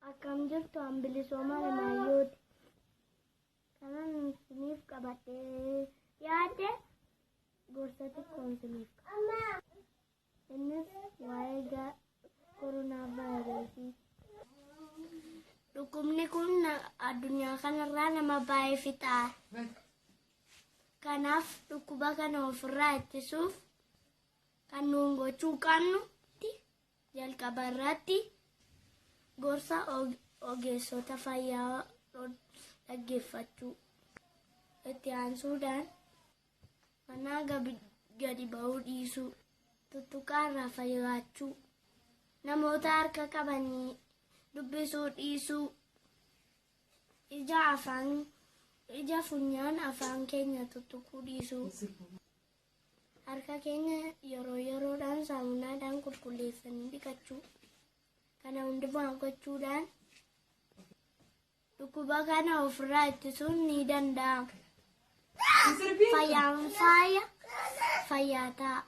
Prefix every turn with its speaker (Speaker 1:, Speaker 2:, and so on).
Speaker 1: Akkam jirtu Bilisoomaa Alamaayyoooti. Kanan isiniif qabadhee dhiyaadhe gorsa xiqqoon isiniif qaba. Innis waa'ee koronaa vaayirasii. Dhukkubni kun addunyaa kanarraa nama baay'ee fixaa. Kanaaf dhukkuba kana ofirraa ittisuuf kan nuun gochuu qabnu jalqaba irratti gorsa ogeessota fayyaa dhaggeeffachuu. Itti aansuudhaan manaa gadi ba'uu dhiisuu, tuttuqaarraa fagaachuu, namoota harka qabanii dubbisuu dhiisuu, ija funyaan afaan keenya tuttuquu dhiisuu, harka keenya yeroo yeroodhaan saamunaadhaan qulqulleessanii dhiqachuu. Kana hundumaa gochuudhaan dhukkuba kana ofirraa ittisuun ni danda'ama. Fayyaan fayyaa ta'a.